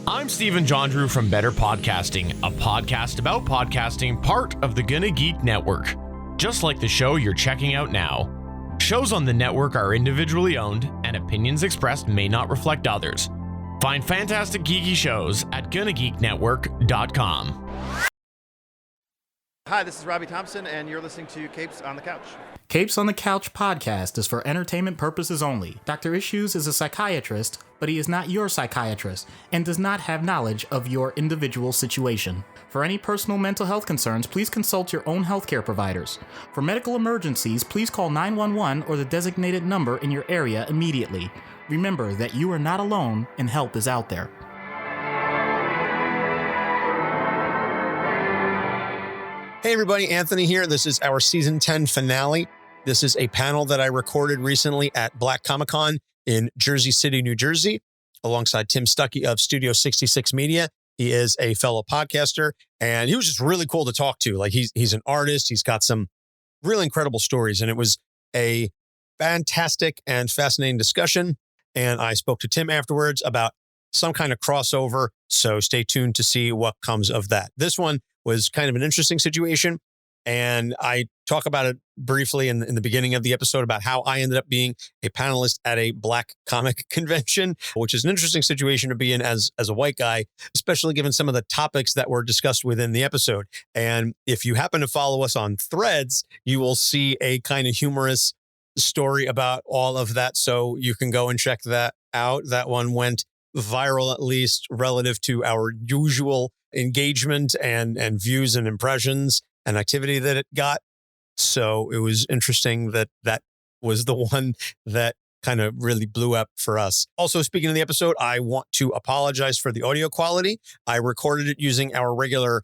I'm Stephen John Drew from Better Podcasting, a podcast about podcasting, part of the Gonna Geek Network. Just like the show you're checking out now. Shows on the network are individually owned, and opinions expressed may not reflect others. Find fantastic geeky shows at GonnaGeekNetwork.com. Hi, this is Robbie Thompson, and you're listening to Capes on the Couch. Capes on the Couch podcast is for entertainment purposes only. Dr. Issues is a psychiatrist, but he is not your psychiatrist and does not have knowledge of your individual situation. For any personal mental health concerns, please consult your own healthcare providers. For medical emergencies, please call 911 or the designated number in your area immediately. Remember that you are not alone and help is out there. Hey everybody, Anthony here. This is our season 10 finale. This is a panel that I recorded recently at Black Comic Con in Jersey City, New Jersey, alongside Tim Stuckey of Studio 66 Media. He is a fellow podcaster, and he was just really cool to talk to. Like he's an artist. He's got some really incredible stories, and it was a fantastic and fascinating discussion. And I spoke to Tim afterwards about some kind of crossover, so stay tuned to see what comes of that. This one was kind of an interesting situation, and I talk about it briefly in the beginning of the episode about how I ended up being a panelist at a Black comic convention, which is an interesting situation to be in as a white guy, especially given some of the topics that were discussed within the episode. And if you happen to follow us on Threads, you will see a kind of humorous story about all of that. So you can go and check that out. That one went viral, at least relative to our usual engagement and views and impressions and activity that it got. So it was interesting that was the one that kind of really blew up for us. Also, speaking of the episode, I want to apologize for the audio quality. I recorded it using our regular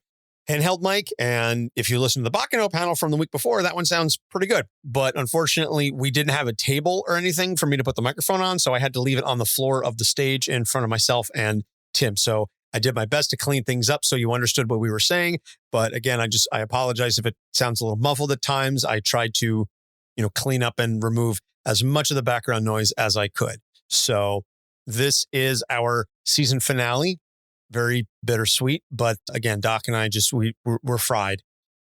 handheld mic. And if you listen to the Bacano panel from the week before, that one sounds pretty good. But unfortunately, we didn't have a table or anything for me to put the microphone on. So I had to leave it on the floor of the stage in front of myself and Tim. So I did my best to clean things up so you understood what we were saying. But again, I apologize if it sounds a little muffled at times. I tried to, clean up and remove as much of the background noise as I could. So this is our season finale. Very bittersweet. But again, Doc and I we're fried.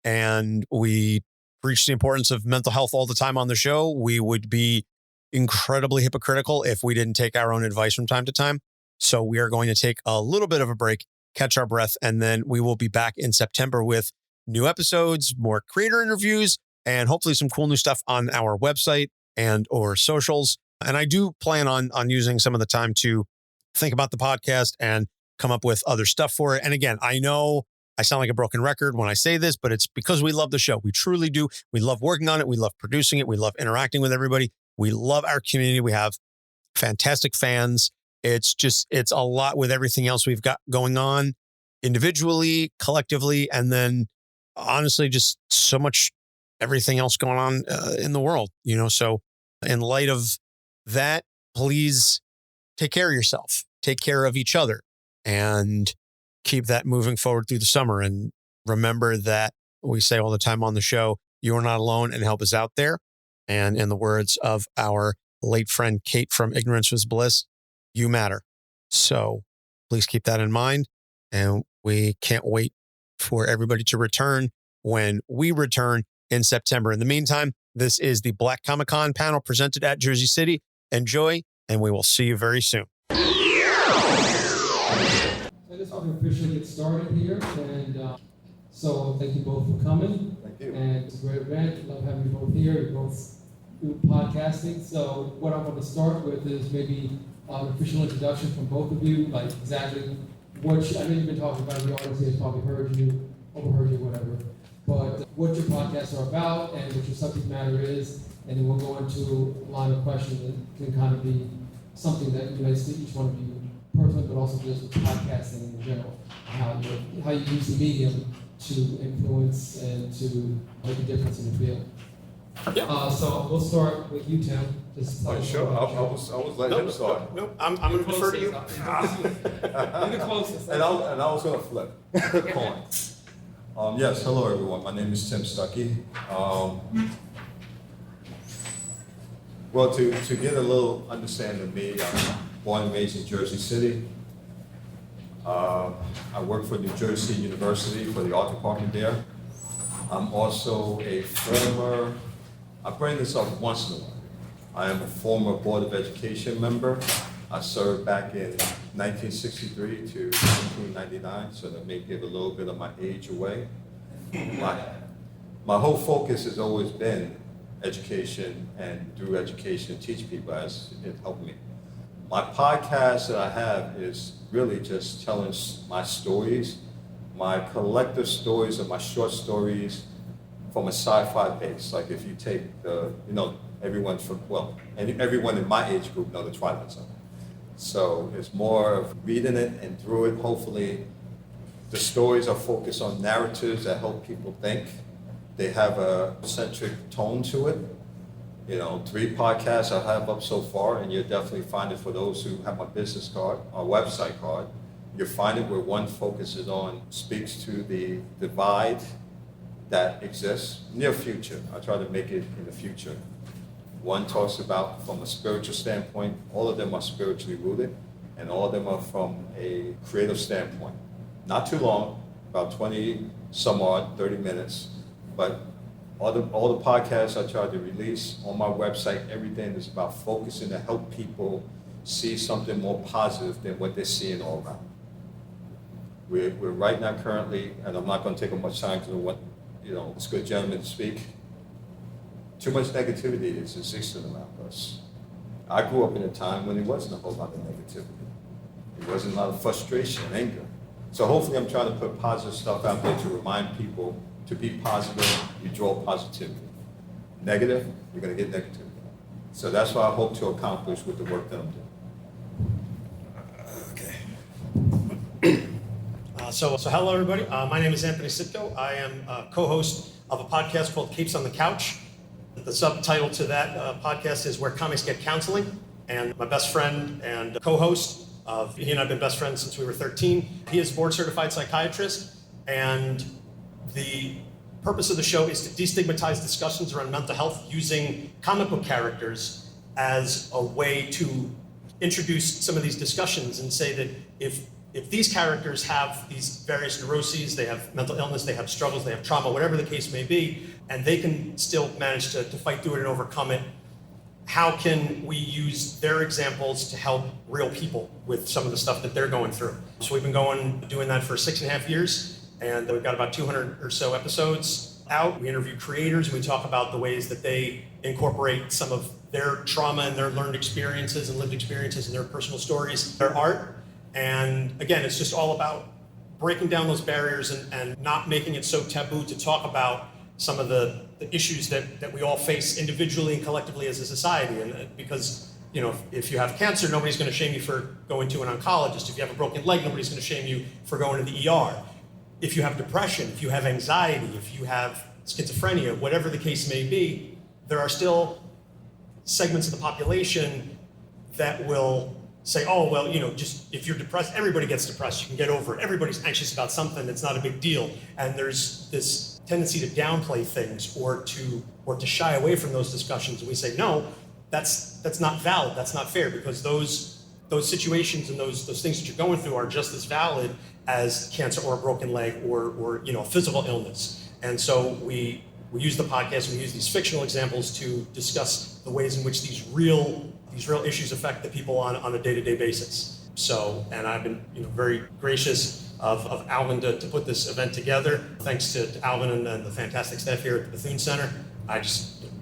And we preach the importance of mental health all the time on the show. We would be incredibly hypocritical if we didn't take our own advice from time to time. So we are going to take a little bit of a break, catch our breath, and then we will be back in September with new episodes, more creator interviews, and hopefully some cool new stuff on our website and or socials. And I do plan on using some of the time to think about the podcast and come up with other stuff for it. And again, I know I sound like a broken record when I say this, but it's because we love the show. We truly do. We love working on it. We love producing it. We love interacting with everybody. We love our community. We have fantastic fans. It's a lot with everything else we've got going on individually, collectively, and then honestly, just so much everything else going on in the world, So in light of that, please take care of yourself, take care of each other, and keep that moving forward through the summer. And remember that we say all the time on the show, you are not alone and help is out there. And in the words of our late friend, Kate from Ignorance Was Bliss, you matter. So please keep that in mind. And we can't wait for everybody to return when we return in September. In the meantime, this is the Black Comic Con panel presented at Jersey City. Enjoy, and we will see you very soon. So I guess we can officially get started here. And so thank you both for coming. Thank you. And it's a great event. Love having you both here. You're both do podcasting. So what I want to start with is maybe an official introduction from both of you, like exactly I know you've been talking about, the audience has probably heard you, overheard you, whatever, but what your podcasts are about and what your subject matter is, and then we'll go into a line of questions that can kind of be something that relates to each one of you personally, but also just with podcasting in general, how you use the medium to influence and to make a difference in the field. Yeah. So we'll start with you, Tim. Sure. I was letting him start. Nope. I'm going to defer to you. You're the closest. And I was going to flip the coin. Yes. Hello, everyone. My name is Tim Stuckey. Well, to get a little understanding of me, I'm born and raised in Jersey City. I work for New Jersey University for the art department there. I'm also a former, I bring this up once in a while. I am a former Board of Education member. I served back in 1963 to 1999, so that may give a little bit of my age away. My whole focus has always been education, and through education, teach people as it helped me. My podcast that I have is really just telling my stories, my collective stories and my short stories from a sci-fi base. Like if you take the, everyone in my age group know the Twilight Zone. So it's more of reading it, and through it, hopefully, the stories are focused on narratives that help people think. They have a centric tone to it. 3 podcasts I have up so far, and you'll definitely find it for those who have my business card, our website card. You'll find it where one focuses on, speaks to the divide that exists near future. I try to make it in the future. One talks about from a spiritual standpoint, all of them are spiritually rooted, and all of them are from a creative standpoint. Not too long, about 20 some odd, 30 minutes, but all the podcasts I try to release on my website, everything is about focusing to help people see something more positive than what they're seeing all around. We're right now currently, and I'm not going to take up much time because I want this good gentleman to speak. Too much negativity is existing around us. I grew up in a time when there wasn't a whole lot of negativity. There wasn't a lot of frustration and anger. So hopefully I'm trying to put positive stuff out there to remind people to be positive. You draw positivity. Negative, you're going to get negativity. So that's what I hope to accomplish with the work that I'm doing. Okay. So hello everybody. My name is Anthony Sitko. I am a co-host of a podcast called Capes on the Couch. The subtitle to that podcast is Where Comics Get Counseling. And my best friend and co-host, he and I have been best friends since we were 13. He is a board certified psychiatrist, and the purpose of the show is to destigmatize discussions around mental health using comic book characters as a way to introduce some of these discussions and say that if these characters have these various neuroses, they have mental illness, they have struggles, they have trauma, whatever the case may be, and they can still manage to fight through it and overcome it, how can we use their examples to help real people with some of the stuff that they're going through? So we've been doing that for 6.5 years, and we've got about 200 or so episodes out. We interview creators, and we talk about the ways that they incorporate some of their trauma and their learned experiences and lived experiences and their personal stories, their art. And again, it's just all about breaking down those barriers and not making it so taboo to talk about some of the issues that we all face individually and collectively as a society. And because, if you have cancer, nobody's going to shame you for going to an oncologist. If you have a broken leg, nobody's going to shame you for going to the ER. If you have depression, if you have anxiety, if you have schizophrenia, whatever the case may be, there are still segments of the population that will say, oh, well, just if you're depressed, everybody gets depressed, you can get over it. Everybody's anxious about something, it's not a big deal. And there's this tendency to downplay things or to shy away from those discussions. And we say, no, that's not valid, that's not fair, because those situations and those things that you're going through are just as valid as cancer or a broken leg or a physical illness. And so we use the podcast, we use these fictional examples to discuss the ways in which these real issues affect the people on a day-to-day basis. So, and I've been very gracious of Alvin to put this event together. Thanks to Alvin and the fantastic staff here at the Bethune Center. I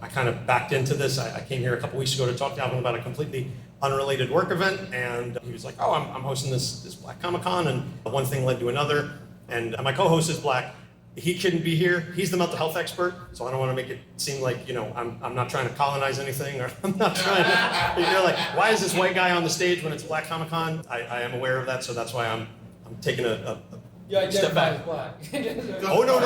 kind of backed into this. I came here a couple weeks ago to talk to Alvin about a completely unrelated work event, and he was like, oh, I'm hosting this Black Comic Con, and one thing led to another. And my co-host is Black. He couldn't be here. He's the mental health expert, so I don't want to make it seem like, I'm not trying to colonize anything, or I'm not trying to, you're like, why is this white guy on the stage when it's Black Comic Con? I am aware of that, so that's why I'm taking a step back. As black. Oh, no.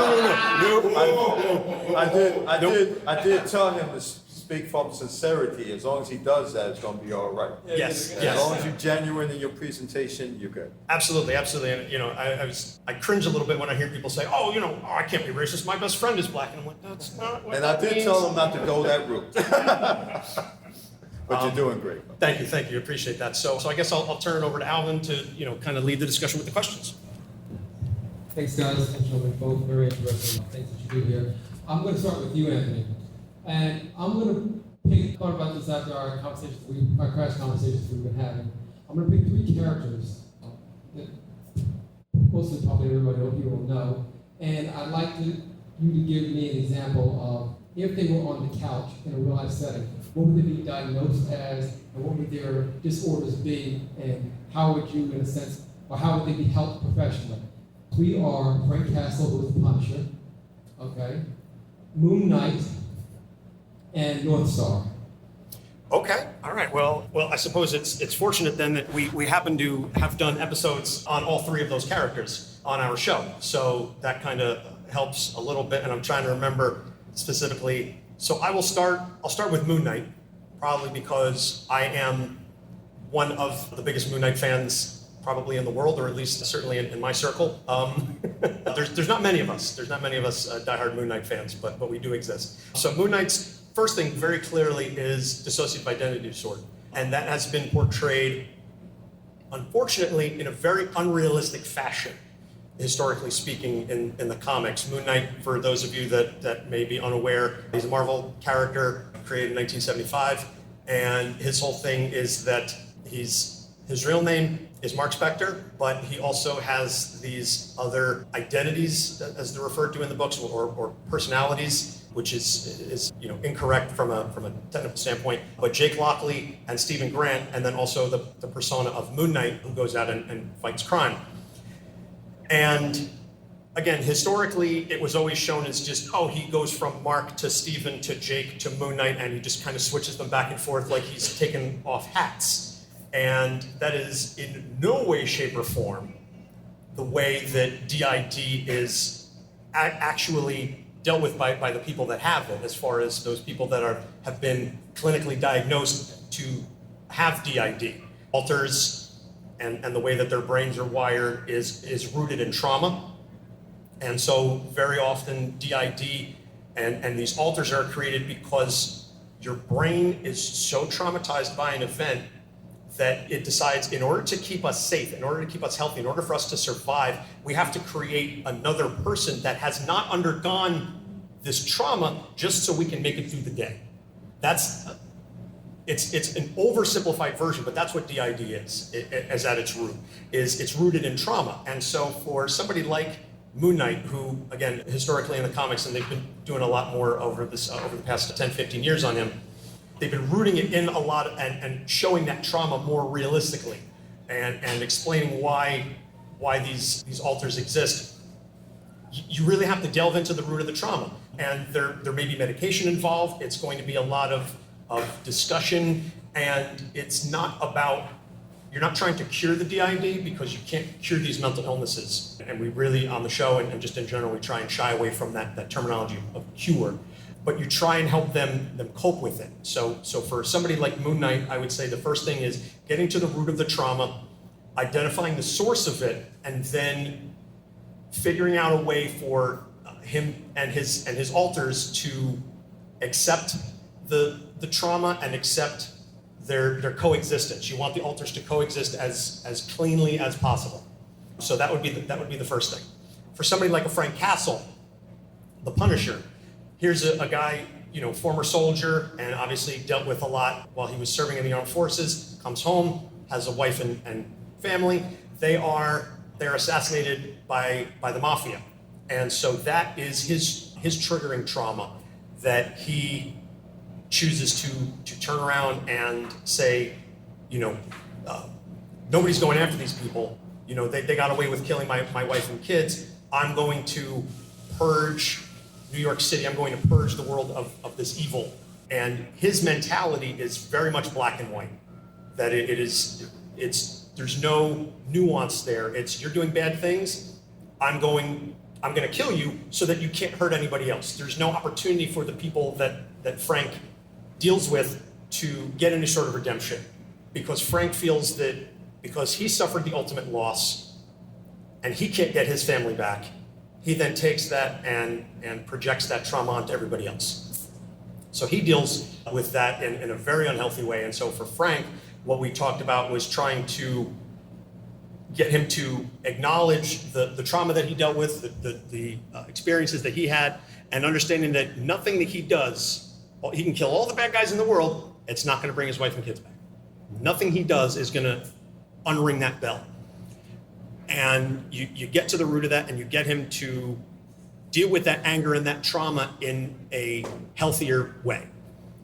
I did tell him to speak from sincerity. As long as he does that, it's going to be all right. Yes. As long as you're genuine in your presentation, you're good. Absolutely. And I cringe a little bit when I hear people say, "Oh, I can't be racist. My best friend is black," and I'm like, "That's not what." And that I did means. tell him not to go that route. But you're doing great. Thank you. Appreciate that. So I guess I'll turn it over to Alvin to, kind of lead the discussion with the questions. Thanks, guys. Thanks, gentlemen. Both very interesting things that you do here. I'm going to start with you, Anthony. And I'm going to thought about this after our crash conversations we've been having. I'm going to pick 3 characters that most of probably everybody here will know. And I'd like you to give me an example of if they were on the couch in a real life setting, what would they be diagnosed as, and what would their disorders be, and how would you, in a sense, or how would they be helped professionally? We are Frank Castle, who is the Punisher, okay, Moon Knight, and North Star. Okay. All right. Well, I suppose it's fortunate then that we happen to have done episodes on all 3 of those characters on our show. So that kind of helps a little bit, and I'm trying to remember specifically. So I'll start with Moon Knight, probably because I am one of the biggest Moon Knight fans probably in the world, or at least certainly in my circle. There's not many of us. There's not many of us diehard Moon Knight fans, but we do exist. So Moon Knight's first thing very clearly is dissociative identity disorder. And that has been portrayed, unfortunately, in a very unrealistic fashion, historically speaking, in the comics. Moon Knight, for those of you that may be unaware, he's a Marvel character created in 1975. And his whole thing is that his real name is Mark Spector, but he also has these other identities, as they're referred to in the books, or personalities, which is incorrect from a technical standpoint. But Jake Lockley and Stephen Grant, and then also the persona of Moon Knight, who goes out and fights crime. And again, historically, it was always shown as just, he goes from Mark to Stephen to Jake to Moon Knight, and he just kind of switches them back and forth like he's taken off hats. And that is in no way, shape, or form the way that DID is actually dealt with by the people that have it, as far as those people that have been clinically diagnosed to have DID. Alters and the way that their brains are wired is rooted in trauma. And so very often DID and these alters are created because your brain is so traumatized by an event that it decides, in order to keep us safe, in order to keep us healthy, in order for us to survive, we have to create another person that has not undergone this trauma just so we can make it through the day. It's an oversimplified version, but that's what DID is at its root. It's rooted in trauma. And so for somebody like Moon Knight, who, again, historically in the comics, and they've been doing a lot more over the past 10, 15 years on him, they've been rooting it in a lot and showing that trauma more realistically and explaining why these alters exist. You really have to delve into the root of the trauma. And there may be medication involved. It's going to be a lot of discussion, and it's not about, you're not trying to cure the DID, because you can't cure these mental illnesses. And we really, on the show and just in general, we try and shy away from that terminology of cure. But you try and help them cope with it. So for somebody like Moon Knight, I would say the first thing is getting to the root of the trauma, identifying the source of it, and then figuring out a way for him and his alters to accept the trauma and accept their coexistence. You want the alters to coexist as cleanly as possible. So that would be the first thing. For somebody like a Frank Castle, the Punisher, here's a guy, former soldier, and obviously dealt with a lot while he was serving in the armed forces, comes home, has a wife and family. They're assassinated by the mafia. And so that is his triggering trauma, that he chooses to turn around and say, nobody's going after these people. They got away with killing my wife and kids. I'm going to purge New York City. I'm going to purge the world of this evil. And his mentality is very much black and white. That there's no nuance there. It's, you're doing bad things. I'm going to kill you so that you can't hurt anybody else. There's no opportunity for the people that Frank deals with to get any sort of redemption, because Frank feels that because he suffered the ultimate loss and he can't get his family back, he then takes that and projects that trauma onto everybody else. So he deals with that in a very unhealthy way. And so for Frank, what we talked about was trying to get him to acknowledge the trauma that he dealt with, the experiences that he had, and understanding that nothing that he does, he can kill all the bad guys in the world, it's not going to bring his wife and kids back. Nothing he does is going to unring that bell. And you get to the root of that, and you get him to deal with that anger and that trauma in a healthier way.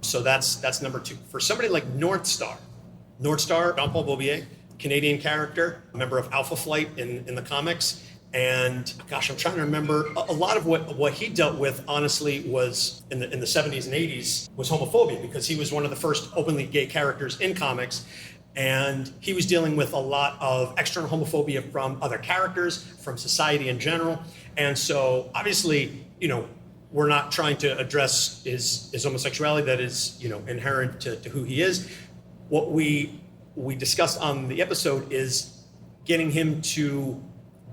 So that's number two. For somebody like North Star, Jean-Paul Beaubier, Canadian character, a member of Alpha Flight in the comics. And gosh, I'm trying to remember, a lot of what he dealt with, honestly, was in the 70s and 80s, was homophobia, because he was one of the first openly gay characters in comics. And he was dealing with a lot of external homophobia from other characters, from society in general. And so obviously, we're not trying to address his homosexuality that is, inherent to who he is. What we discussed on the episode is getting him to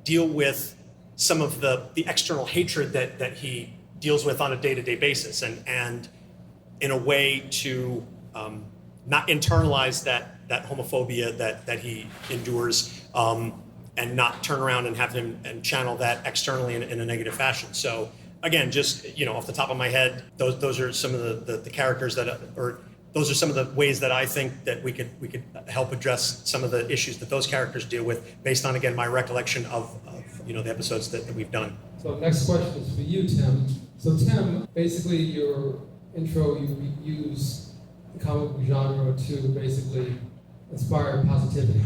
deal with some of the external hatred that he deals with on a day-to-day basis, and in a way to not internalize that homophobia that he endures, and not turn around and have him and channel that externally in a negative fashion. So again, just off the top of my head, those are some of the characters those are some of the ways that I think that we could help address some of the issues that those characters deal with, based on, again, my recollection of the episodes that we've done. So next question is for you, Tim. So Tim, basically your intro, you use the comic book genre to basically inspire positivity.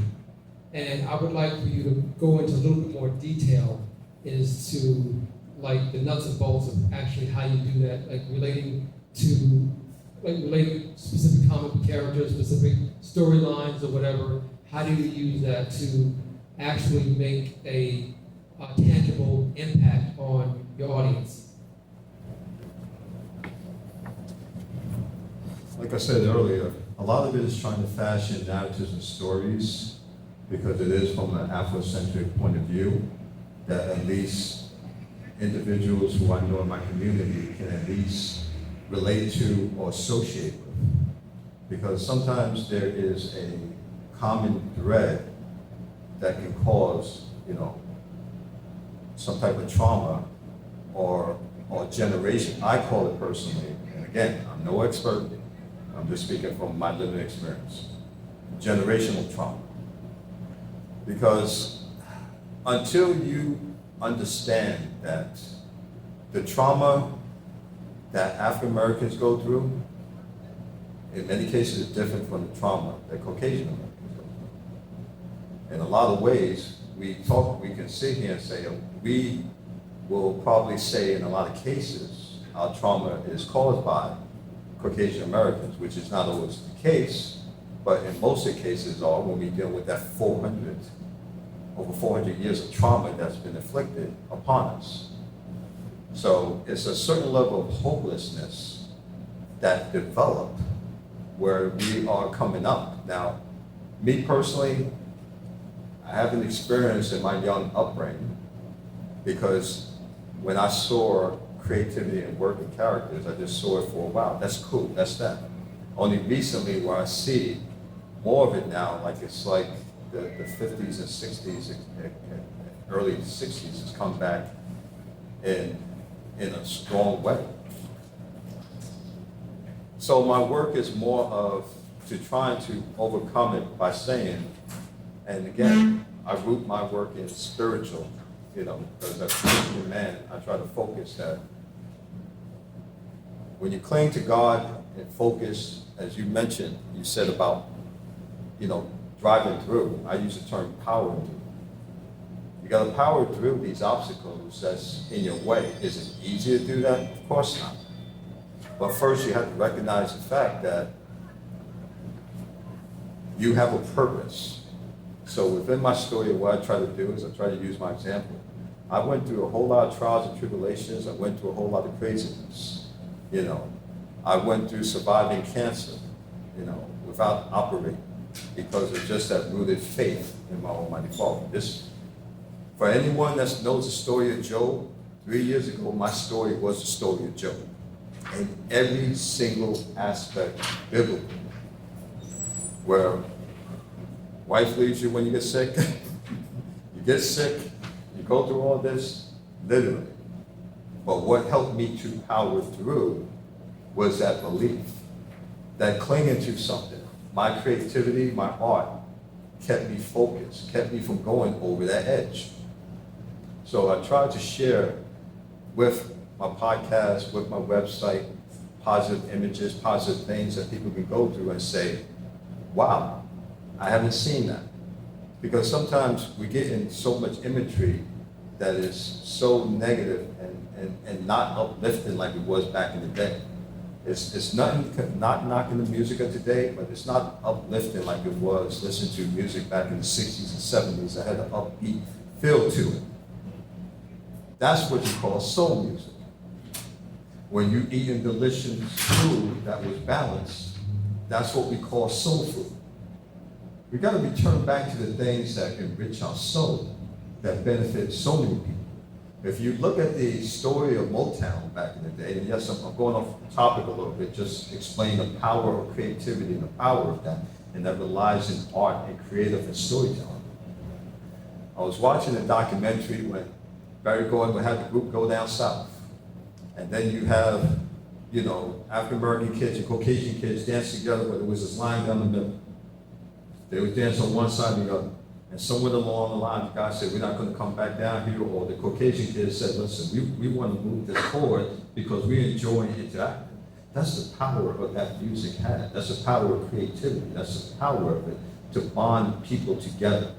And I would like for you to go into a little bit more detail as to like the nuts and bolts of actually how you do that, like relating specific comic book characters, specific storylines or whatever. How do you use that to actually make a tangible impact on your audience? Like I said earlier, a lot of it is trying to fashion narratives and stories, because it is from an Afrocentric point of view, that at least individuals who I know in my community can at least relate to or associate with. Because sometimes there is a common thread that can cause, some type of trauma or generation. I call it personally, and again, I'm no expert, I'm just speaking from my living experience, generational trauma. Because until you understand that the trauma that African Americans go through, in many cases, is different from the trauma that Caucasian Americans go through. In a lot of ways, we can sit here and say, we will probably say in a lot of cases, our trauma is caused by Caucasian Americans, which is not always the case, but in most of the cases are when we deal with that over 400 years of trauma that's been inflicted upon us. So it's a certain level of hopelessness that developed where we are coming up. Now, me personally, I haven't experienced in my young upbringing, because when I saw creativity and work in characters, I just saw it for a while. That's cool, that's that. Only recently where I see more of it now, like it's like the 50s and 60s, early 60s has come back in a strong way. So my work is more of trying to overcome it by saying, and again, I root my work in spiritual, because as a Christian man, I try to focus that when you cling to God and focus, as you mentioned, you said about, driving through. I use the term power through. You got to power through these obstacles that's in your way. Is it easy to do that? Of course not. But first you have to recognize the fact that you have a purpose. So within my story, what I try to do is I try to use my example. I went through a whole lot of trials and tribulations. I went through a whole lot of craziness. I went through surviving cancer, without operating, because of just that rooted faith in my Almighty Father. For anyone that knows the story of Job, 3 years ago, my story was the story of Job. in every single aspect biblical. Where wife leaves you when you get sick, you get sick, you go through all this, literally. But what helped me to power through was that belief, that clinging to something. My creativity, my art, kept me focused, kept me from going over that edge. So I tried to share with my podcast, with my website, positive images, positive things that people can go through and say, wow, I haven't seen that. Because sometimes we get in so much imagery that is so negative and not uplifting like it was back in the day. It's nothing, not knocking the music of today, but it's not uplifting like it was listening to music back in the 60s and 70s that had an upbeat feel to it. That's what you call soul music. When you eating delicious food that was balanced, that's what we call soul food. We got to return back to the things that enrich our soul, that benefit so many people. If you look at the story of Motown back in the day, and yes, I'm going off topic a little bit, just explain the power of creativity and the power of that, and that relies in art and creative and storytelling. I was watching a documentary when Barry Gordon would have the group go down south. And then you have, you know, African-American kids and Caucasian kids dance together, but there was this line down the middle. They would dance on one side or the other. And somewhere along the line, the guy said, we're not going to come back down here. Or the Caucasian kids said, listen, we want to move this forward because we're enjoying interacting. That's the power of that music had. That's the power of creativity. That's the power of it to bond people together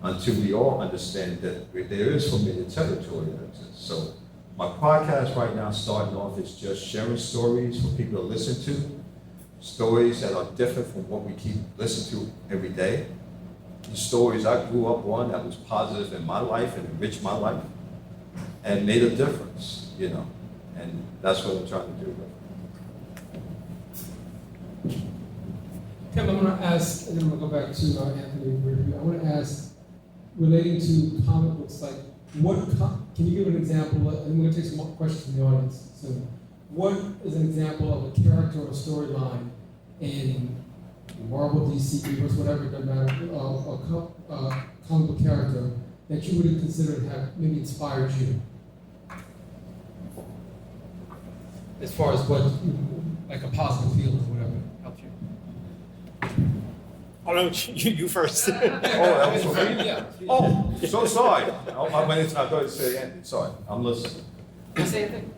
until we all understand that there is familiar territory that exists. So my podcast right now starting off is just sharing stories for people to listen to, stories that are different from what we keep listening to every day. The stories I grew up on that was positive in my life and enriched my life and made a difference, you know, and that's what I'm trying to do. Tim, I'm going to ask, and then I'm going to go back to Anthony. I want to ask, relating to comic books, like, can you give an example? And we're going to take some more questions from the audience soon. What is an example of a character or a storyline in Marvel, DC, Universe, whatever, it doesn't matter, a comic book character that you would have considered have maybe inspired you? As far as what, like a positive feeling or whatever helped you. Oh no, you first. Oh, that was for me? Yeah. Oh, so sorry. I thought you said Anthony. Sorry, I'm listening. Did I say anything?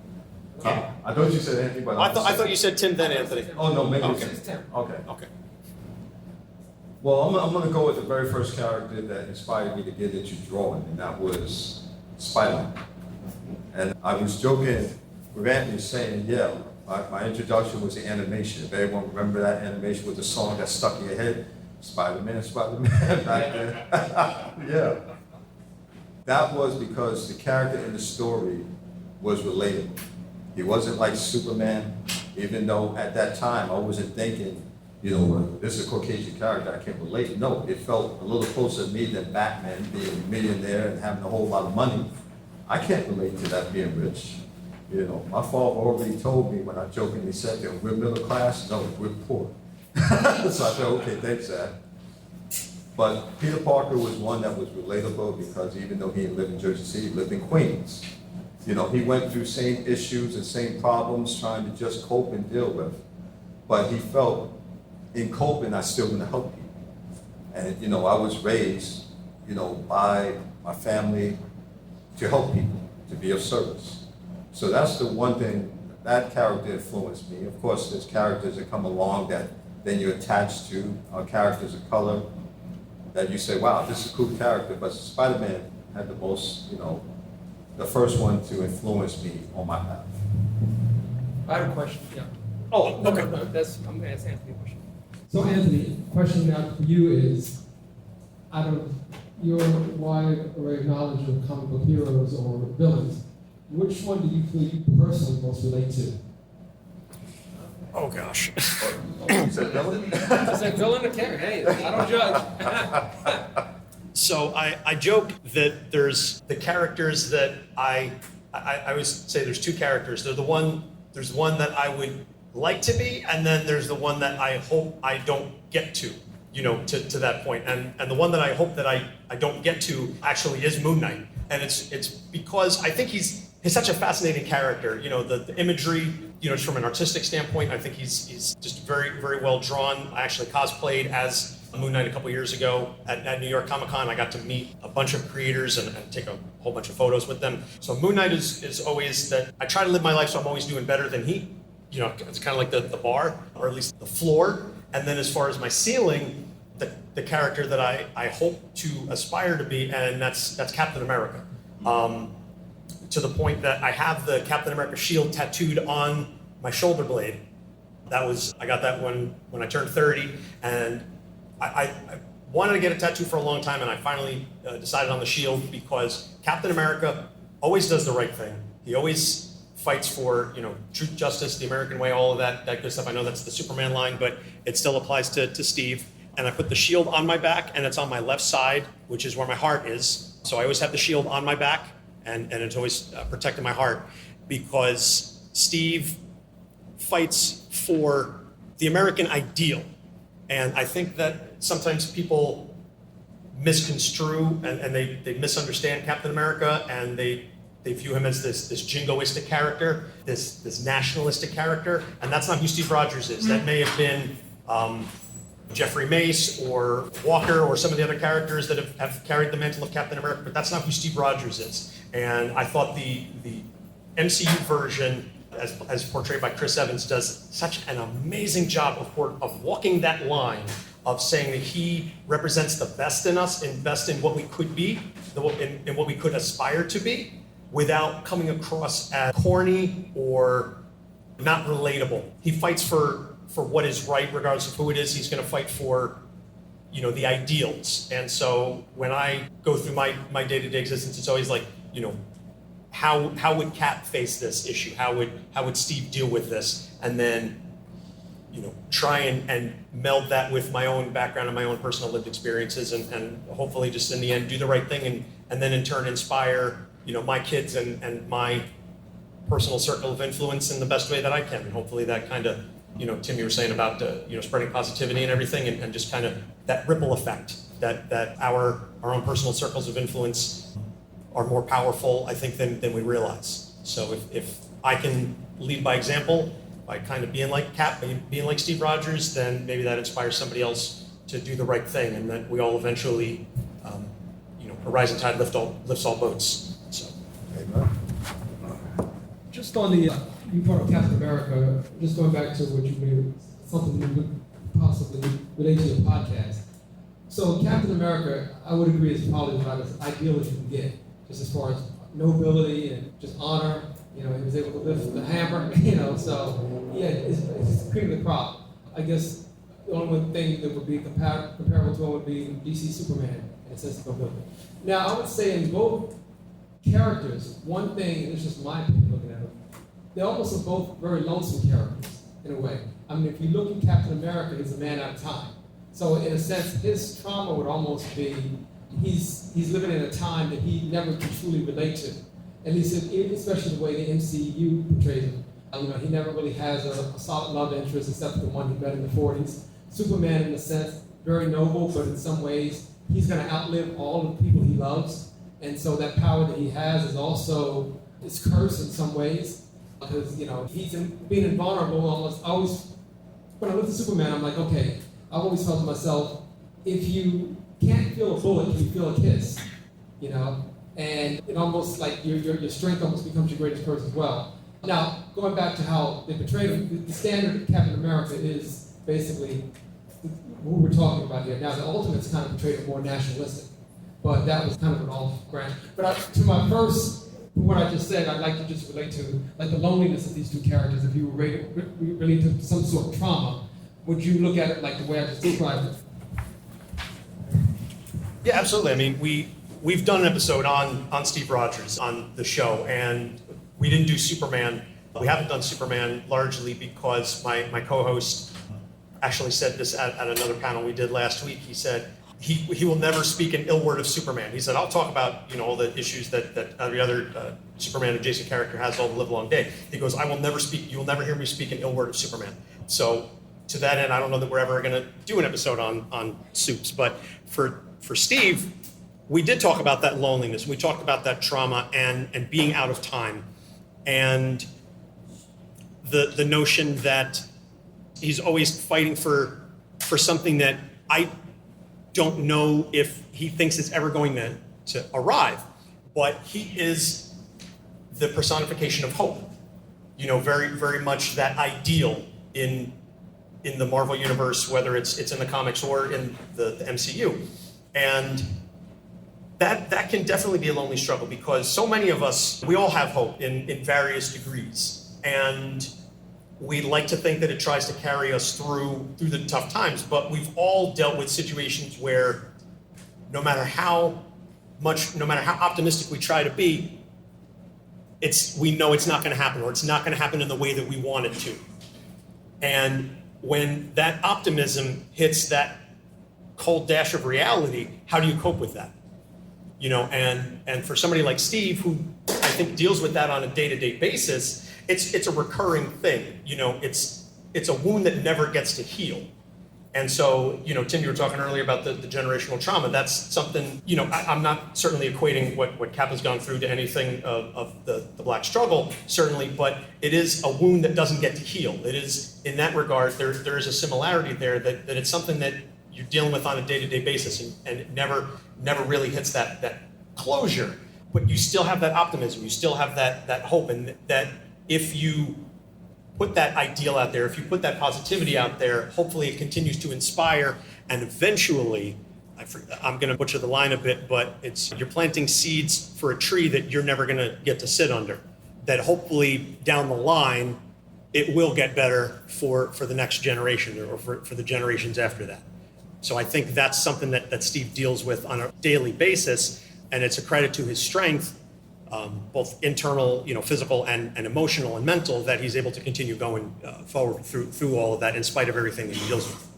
I thought you said Anthony, but I thought you said Tim, then Anthony. Oh no, maybe Okay. it's Tim. Okay. Okay. Well, I'm going to go with the very first character that inspired me to get into drawing, and that was Spider-Man. And I was joking with Anthony saying, yeah, my introduction was the animation. If everyone remember that animation with the song that stuck in your head, Spider-Man, Spider-Man back then. Yeah. That was because the character in the story was relatable. He wasn't like Superman, even though at that time I wasn't thinking, you know, this is a Caucasian character, I can't relate. No, it felt a little closer to me than Batman being a millionaire and having a whole lot of money. I can't relate to that being rich. You know, my father already told me when I jokingly said that we're middle class, no, we're poor. So I said, okay, thanks, Dad. But Peter Parker was one that was relatable because even though he didn't live in Jersey City, he lived in Queens. You know, he went through same issues and same problems trying to just cope and deal with. But he felt in coping, I still want to help people. And, you know, I was raised, you know, by my family to help people, to be of service. So that's the one thing, that character influenced me. Of course, there's characters that come along that then you attach to, characters of color, that you say, wow, this is a cool character. But Spider-Man had the most, you know, the first one to influence me on my path. I have a question, yeah. Oh, okay. No, I'm going to ask Anthony a question. So Anthony, question now for you is, out of your wide array of knowledge of comic book heroes or villains, which one do you feel you personally most relate to? Oh gosh. You said villain? It's like villain or character. Hey, I don't judge. So I joke that there's the characters that I always say there's two characters. They're the one There's one that I would like to be, and then there's the one that I hope I don't get to, to that point. And the one that I hope that I don't get to actually is Moon Knight. And it's because I think he's such a fascinating character. The imagery, just from an artistic standpoint, I think he's just very, very well drawn. I actually cosplayed as Moon Knight a couple years ago at New York Comic Con. I got to meet a bunch of creators and take a whole bunch of photos with them. So Moon Knight is always that I try to live my life so I'm always doing better than he. It's kind of like the bar, or at least the floor. And then as far as my ceiling, the character that I hope to aspire to be, and that's Captain America. To the point that I have the Captain America shield tattooed on my shoulder blade. I got that when I turned 30, and I wanted to get a tattoo for a long time, and I finally decided on the shield because Captain America always does the right thing. He always fights for, truth, justice, the American way, all of that good stuff. I know that's the Superman line, but it still applies to Steve. And I put the shield on my back, and it's on my left side, which is where my heart is. So I always have the shield on my back, and it's always protecting my heart, because Steve fights for the American ideal. And I think that sometimes people misconstrue and they misunderstand Captain America, and they view him as this jingoistic character, this nationalistic character, and that's not who Steve Rogers is. That may have been Jeffrey Mace or Walker or some of the other characters that have carried the mantle of Captain America, but that's not who Steve Rogers is. And I thought the MCU version, as portrayed by Chris Evans, does such an amazing job of walking that line of saying that he represents the best in us and best in what we could be, in what we could aspire to be, without coming across as corny or not relatable. He fights for what is right, regardless of who it is. He's going to fight for, the ideals. And so when I go through my day-to-day existence, it's always like, how would Cap face this issue? How would Steve deal with this? And then, try and meld that with my own background and my own personal lived experiences, and hopefully just in the end do the right thing, and then in turn inspire, my kids and my personal circle of influence in the best way that I can. And hopefully that kind of, Tim, you were saying about spreading positivity and everything, and just kind of that ripple effect that our own personal circles of influence are more powerful, I think, than we realize. So if I can lead by example, by kind of being like Cap, being like Steve Rogers, then maybe that inspires somebody else to do the right thing, and that we all eventually, a rising tide lifts all boats. So. Just on the you part of Captain America, just going back to what you made, something you would possibly relate to your podcast. So Captain America, I would agree, is probably about as ideal as you can get, just as far as nobility and just honor. He was able to lift the hammer, so yeah, it's cream of the crop. I guess the only one thing that would be comparable to it would be DC Superman in a sense of nobility. Now, I would say in both characters, one thing, and it's just my opinion looking at them, they almost are both very lonesome characters in a way. I mean, if you look at Captain America, he's a man out of time. So in a sense, his trauma would almost be, he's living in a time that he never could truly relate to. At least, especially the way the MCU portrays him. He never really has a solid love interest except for the one he met in the 40s. Superman, in a sense, very noble, but in some ways, he's going to outlive all the people he loves. And so that power that he has is also, it's cursed in some ways. Because, he's being invulnerable almost, when I look at Superman, I'm like, okay, I've always felt to myself, if you can't feel a bullet, can you feel a kiss? And it almost like your strength almost becomes your greatest curse as well. Now, going back to how they portray him, the standard of Captain America is basically what we're talking about here. Now, the Ultimates kind of portrayed more nationalistic, but that was kind of an off-brand. But to my first, what I just said, I'd like to just relate to like the loneliness of these two characters. If you were related to some sort of trauma, would you look at it like the way I just described it? Yeah, absolutely. I mean, we've done an episode on Steve Rogers on the show, and we didn't do Superman. We haven't done Superman largely because my co-host actually said this at another panel we did last week. He said, he will never speak an ill word of Superman. He said, I'll talk about, all the issues that every other Superman adjacent character has all the live long day. He goes, you will never hear me speak an ill word of Superman. So to that end, I don't know that we're ever going to do an episode on Supes, but for Steve, we did talk about that loneliness. We talked about that trauma and being out of time, and the notion that he's always fighting for something that I don't know if he thinks it's ever going to arrive, but he is the personification of hope. Very, very much that ideal in the Marvel universe, whether it's in the comics or in the MCU. And that can definitely be a lonely struggle, because so many of us, we all have hope in various degrees. And we like to think that it tries to carry us through the tough times, but we've all dealt with situations where no matter how optimistic we try to be, we know it's not going to happen, or it's not going to happen in the way that we want it to. And when that optimism hits that cold dash of reality, how do you cope with that? And for somebody like Steve, who I think deals with that on a day-to-day basis, it's a recurring thing. It's a wound that never gets to heal. And so, Tim, you were talking earlier about the generational trauma. That's something, I'm not certainly equating what Cap has gone through to anything of the Black struggle, certainly, but it is a wound that doesn't get to heal. It is, in that regard, there is a similarity there that it's something that you're dealing with on a day-to-day basis, and it never really hits that closure. But you still have that optimism, you still have that hope, and that if you put that ideal out there, if you put that positivity out there, hopefully it continues to inspire, and eventually, I'm going to butcher the line a bit, but you're planting seeds for a tree that you're never going to get to sit under, that hopefully down the line, it will get better for the next generation, or for the generations after that. So I think that's something that Steve deals with on a daily basis, and it's a credit to his strength, both internal, physical and emotional and mental, that he's able to continue going forward through all of that in spite of everything that he deals with.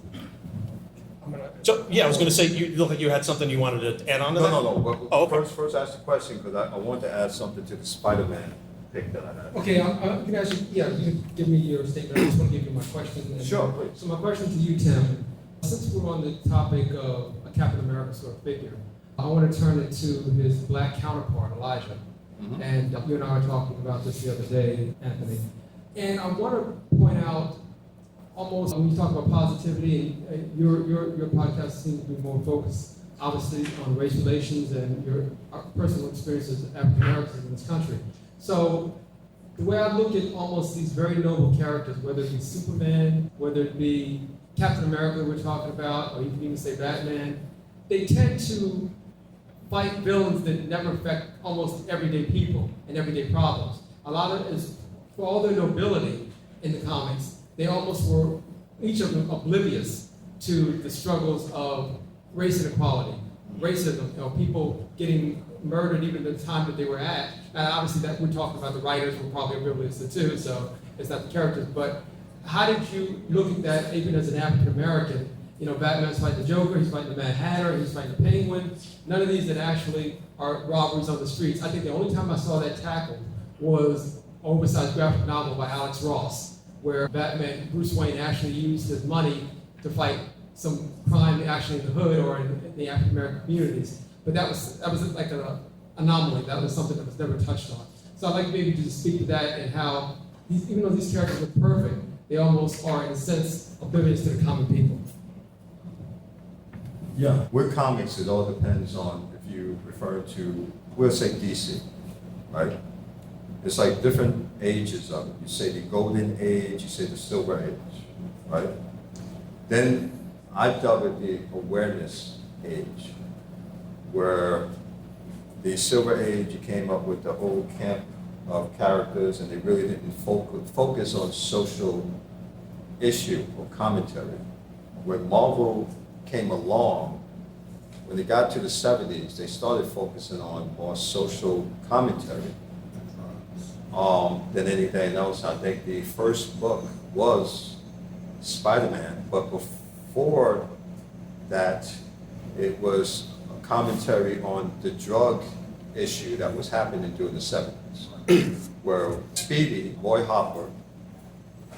So yeah, I was going to say, you look like you had something you wanted to add on to that? No. But okay. First ask the question, because I wanted to add something to the Spider-Man pick that I had. Okay, I'm going to ask you, you can give me your statement. I just want to give you my question. Sure, please. So my question to you, Tim, since we're on the topic of a Captain America sort of figure, I want to turn it to his Black counterpart, Elijah. Mm-hmm. And you and I were talking about this the other day, Anthony. And I want to point out, almost when you talk about positivity, and your podcast seems to be more focused, obviously, on race relations and your personal experiences as African Americans in this country. So the way I look at almost these very noble characters, whether it be Superman, whether it be Captain America we're talking about, or you can even say Batman, they tend to fight villains that never affect almost everyday people and everyday problems. A lot of it is, for all their nobility in the comics, they almost were, each of them, oblivious to the struggles of race inequality, racism, people getting murdered even at the time that they were at. And obviously that we're talking about, the writers were probably oblivious to too, so it's not the characters. But how did you look at that even as an African American? Batman's fighting the Joker, he's fighting the Mad Hatter, he's fighting the Penguin. None of these that actually are robberies on the streets. I think the only time I saw that tackled was an oversized graphic novel by Alex Ross, where Batman, Bruce Wayne, actually used his money to fight some crime actually in the hood or in the African American communities. But that was like an anomaly. That was something that was never touched on. So I'd like maybe to just speak to that, and how even though these characters are perfect, they almost are, in a sense, oblivious to the common people. Yeah, with comics, it all depends on if you refer to, we'll say DC, right? It's like different ages of it. You say the golden age, you say the silver age, right? Then I dub it the awareness age, where the silver age, you came up with the old camp of characters, and they really didn't focus on social issue or commentary. When Marvel came along, when they got to the 70s, they started focusing on more social commentary than anything else. I think the first book was Spider-Man, but before that, It was a commentary on the drug issue that was happening during the 70s, where Speedy, Roy Hopper,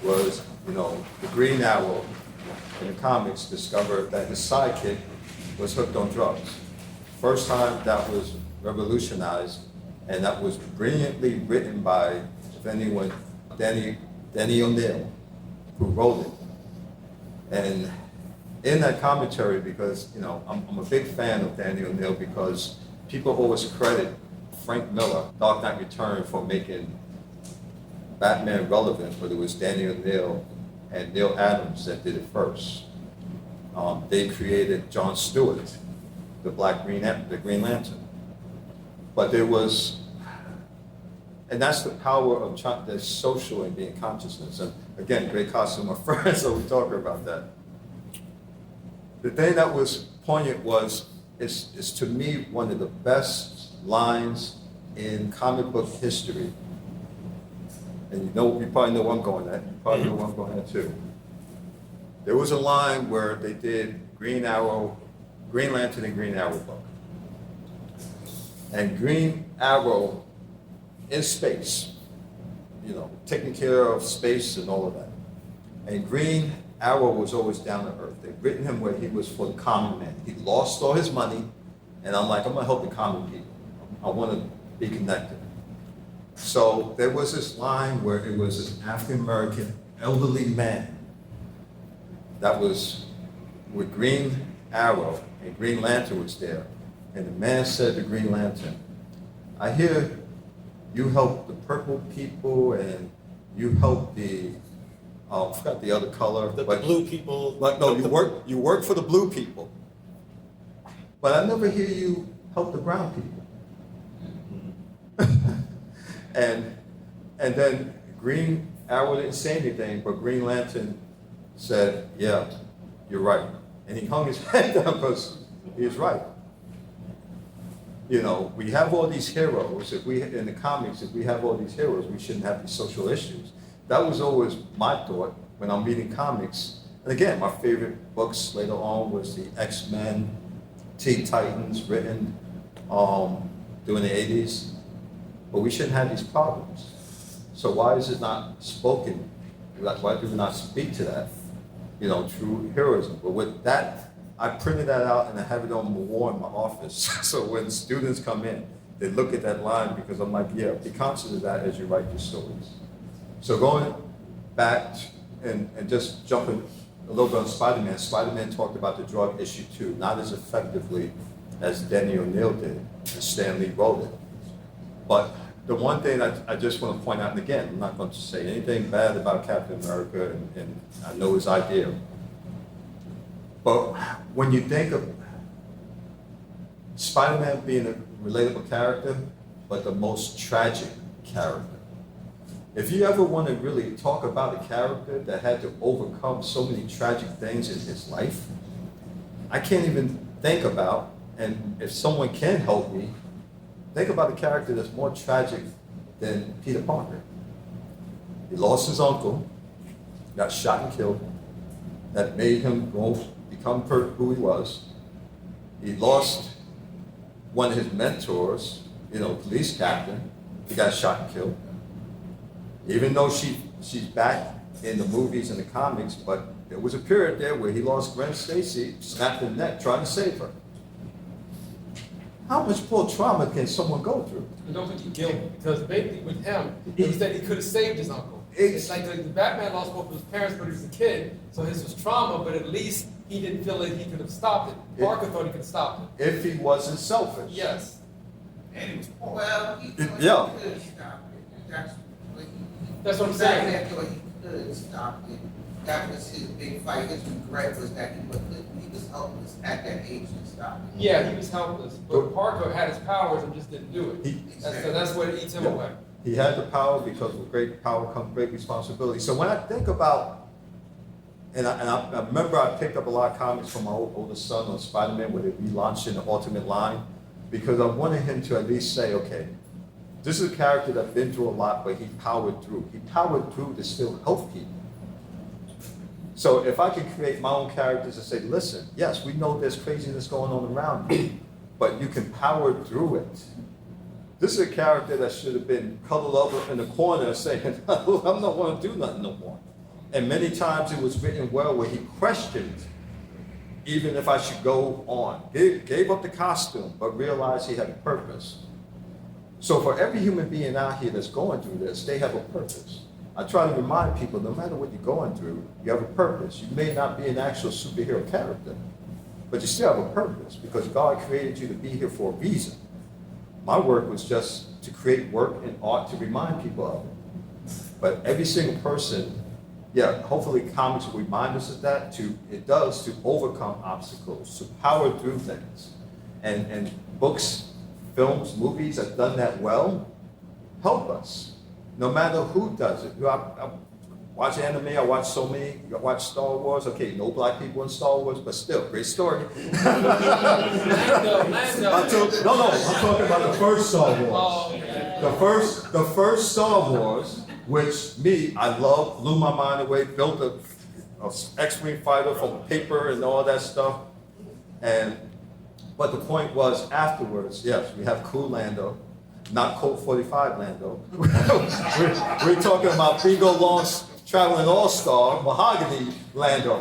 was, the Green Arrow in the comics discovered that his sidekick was hooked on drugs. First time that was revolutionized, and that was brilliantly written by, if anyone, Danny O'Neill, who wrote it. And in that commentary, because I'm a big fan of Danny O'Neill, because people always credit Frank Miller, Dark Knight Returns, for making Batman relevant, but it was Danny O'Neill and Neil Adams that did it first. They created John Stewart, the Green Lantern. But there was, and that's the power of the social and being consciousness. And again, great costume, my friend, so we talk about that. The thing that was poignant is to me one of the best lines in comic book history. And you probably know where I'm going at. You probably know where I'm going at too. There was a line where they did Green Lantern and Green Arrow book. And Green Arrow in space, taking care of space and all of that. And Green Arrow was always down to earth. They'd written him where he was for the common man. He lost all his money, and I'm like, I'm gonna help the common people. I wanna be connected. So there was this line where it was an African-American elderly man that was with Green Arrow, and Green Lantern was there. And the man said to Green Lantern, I hear you help the purple people and you help the, I forgot the other color. The blue people. But no, you work for the blue people. But I never hear you help the brown people. and then Green Arrow didn't say anything, but Green Lantern said, yeah, you're right. And he hung his head down because he was right. We have all these heroes. In the comics, if we have all these heroes, we shouldn't have these social issues. That was always my thought when I'm reading comics. And again, my favorite books later on was the X-Men, Teen Titans, written during the 80s. But we shouldn't have these problems. So why is it not spoken? Why do we not speak to that? True heroism. But with that, I printed that out and I have it on the wall in my office. So when students come in, they look at that line because I'm like, yeah, be conscious of that as you write your stories. So going back and just jumping a little bit on Spider-Man, Spider-Man talked about the drug issue too, not as effectively as Danny O'Neill did, and Stan Lee wrote it. But the one thing I just want to point out, and again, I'm not going to say anything bad about Captain America, and I know his idea. But when you think of Spider-Man being a relatable character, but the most tragic character, if you ever want to really talk about a character that had to overcome so many tragic things in his life, I can't even think about, and if someone can help me, think about a character that's more tragic than Peter Parker. He lost his uncle, got shot and killed. That made him become who he was. He lost one of his mentors, police captain. He got shot and killed. Even though she's back in the movies and the comics, but there was a period there where he lost Gwen Stacy, snapped her neck, trying to save her. How much more trauma can someone go through? I don't think he killed him, because basically with him, he said he could have saved his uncle. It's like the Batman lost both of his parents, but he was a kid, so his was trauma, but at least he didn't feel like he could have stopped it. Parker thought he could stop it. If he wasn't selfish. Yes. And he was, well, he thought Yeah. he could stop it. That's what I'm saying. He thought he could stop it. That was his big fight. His regret was that he was helpless at that age to stop it. Yeah, he was helpless, but Parker had his powers and just didn't do it. Exactly. That's what eats him away. He had the power because with great power comes great responsibility. So when I think about, and I remember I picked up a lot of comics from my oldest son on Spider-Man where they relaunched in the Ultimate line, because I wanted him to at least say, okay, this is a character that's been through a lot, but he powered through. He powered through to still help people. So if I can create my own characters and say, listen, yes, we know there's craziness going on around you, but you can power through it. This is a character that should have been cuddled up in the corner saying, I'm not going to do nothing no more. And many times it was written well where he questioned even if I should go on. Gave up the costume, but realized he had a purpose. So for every human being out here that's going through this, they have a purpose. I try to remind people, no matter what you're going through, you have a purpose. You may not be an actual superhero character, but you still have a purpose because God created you to be here for a reason. My work was just to create work and art to remind people of it. But every single person, hopefully comics will remind us of that, it does to overcome obstacles, to power through things. And books, films, movies have done that well, help us. No matter who does it. I watch anime, I watch so many, I watch Star Wars. Okay, no black people in Star Wars, but still, great story. Lando. I'm talking about the first Star Wars. Oh, okay. The first Star Wars, which I love, blew my mind away, built a X-Wing fighter from paper and all that stuff. But the point was afterwards, yes, we have cool Lando. Not Colt 45 Lando. we're talking about Bingo Long's traveling all-star, mahogany Lando.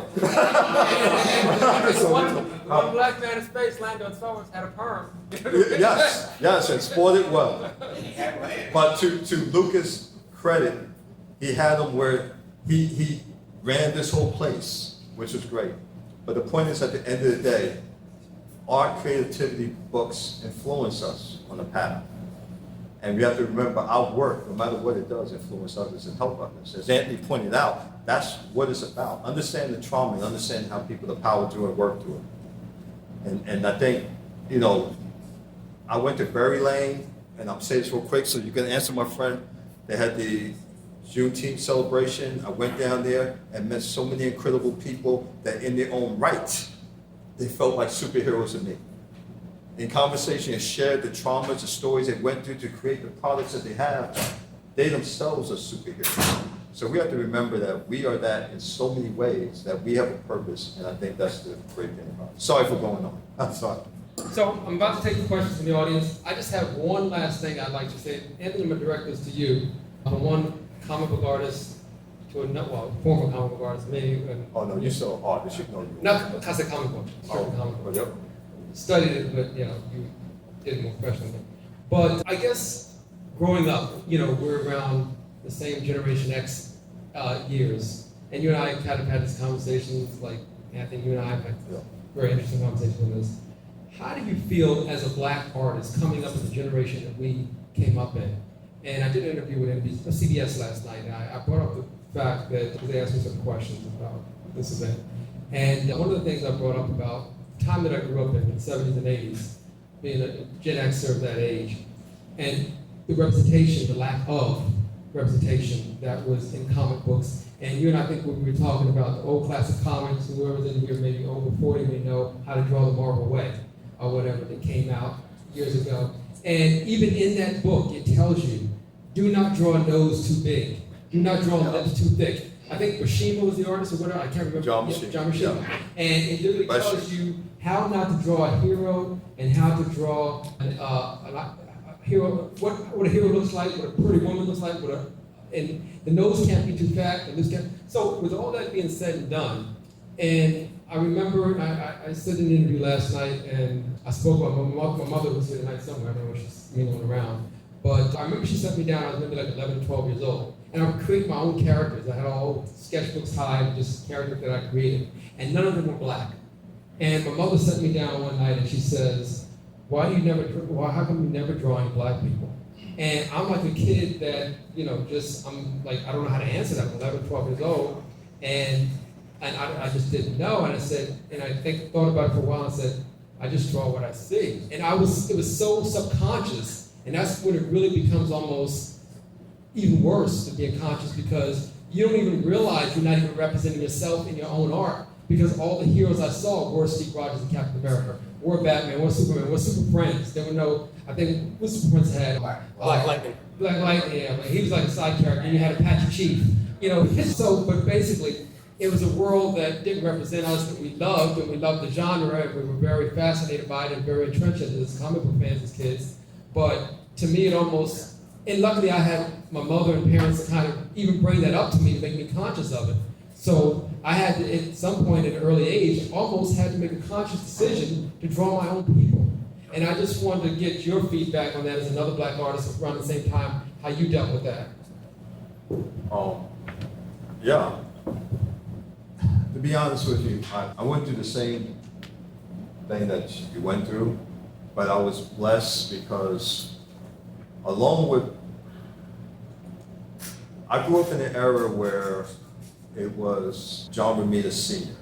One black man in space, Lando and Star Wars had a perm. yes, and sported well. But to Lucas' credit, he had him where he ran this whole place, which was great. But the point is, at the end of the day, art, creativity, books influence us on the path. And we have to remember our work, no matter what it does, influence others and help others. As Anthony pointed out, that's what it's about. Understand the trauma and understand how people are powered through and work through it. And I think, I went to Berry Lane, and I'm saying this real quick so you can answer my friend. They had the Juneteenth celebration. I went down there and met so many incredible people that in their own right, they felt like superheroes to me. In conversation and shared the traumas, the stories they went through to create the products that they have, they themselves are superheroes. So we have to remember that we are that in so many ways, that we have a purpose, and I think that's the great thing about it. Sorry for going on. I'm sorry. So I'm about to take the questions from the audience. I just have one last thing I'd like to say. Anthony, I'm going to direct this to you. I'm one comic book artist to former comic book artist, maybe. Oh no, you're still an artist, you know you. Not because of comic book. Comic book. Yep. Studied it, but you did it more professionally. But I guess growing up, we're around the same Generation X years, and you and I kind of had these conversations. Like Anthony, you and I have had very interesting conversations on this. How do you feel as a black artist coming up in the generation that we came up in? And I did an interview with CBS last night, and I brought up the fact that they asked me some questions about this event. And one of the things I brought up about the time that I grew up in the 70s and 80s, being a Gen Xer of that age, and the representation, the lack of representation that was in comic books. And you and I think when we were talking about the old classic comics, whoever's in here maybe over 40 may know how to draw the Marvel Way, or whatever that came out years ago. And even in that book, it tells you, do not draw a nose too big. Do not draw lips too thick. I think Mishima was the artist or whatever, I can't remember. John Mishima. John Mishima. And it literally tells you how not to draw a hero and how to draw a hero, what a hero looks like, what a pretty woman looks like, and the nose can't be too fat, the lips can't. So with all that being said and done, and I remember I said in an interview last night, and I spoke about my mother was here tonight somewhere, I don't know if she's mingling around, but I remember she set me down, I was maybe like 11, 12 years old, and I would create my own characters. I had all sketchbooks high, just characters that I created, and none of them were black. And my mother set me down one night and she says, how come you never draw any black people? And I'm like a kid that, I'm like, I don't know how to answer that. I'm 11, 12 years old, and I just didn't know. And I said, and I thought about it for a while and said, I just draw what I see. And it was so subconscious, and that's when it really becomes almost even worse to be conscious, because you don't even realize you're not even representing yourself in your own art, because all the heroes I saw were Steve Rogers and Captain America, were Batman, were Superman, were Super Friends. There were no, I think, what Super Friends had? Black Lightning. Black Lightning, yeah, but he was like a side character, and you had Apache Chief. So, but basically, it was a world that didn't represent us, that we loved, and we loved the genre, and we were very fascinated by it and very entrenched as comic book fans as kids. But to me, it almost, and luckily I had my mother and parents to kind of even bring that up to me to make me conscious of it. So I had to, at some point at an early age, almost had to make a conscious decision to draw my own people. And I just wanted to get your feedback on that as another black artist around the same time, how you dealt with that. Yeah. To be honest with you, I went through the same thing that you went through, but I was blessed because along with, I grew up in an era where it was John Romita Sr.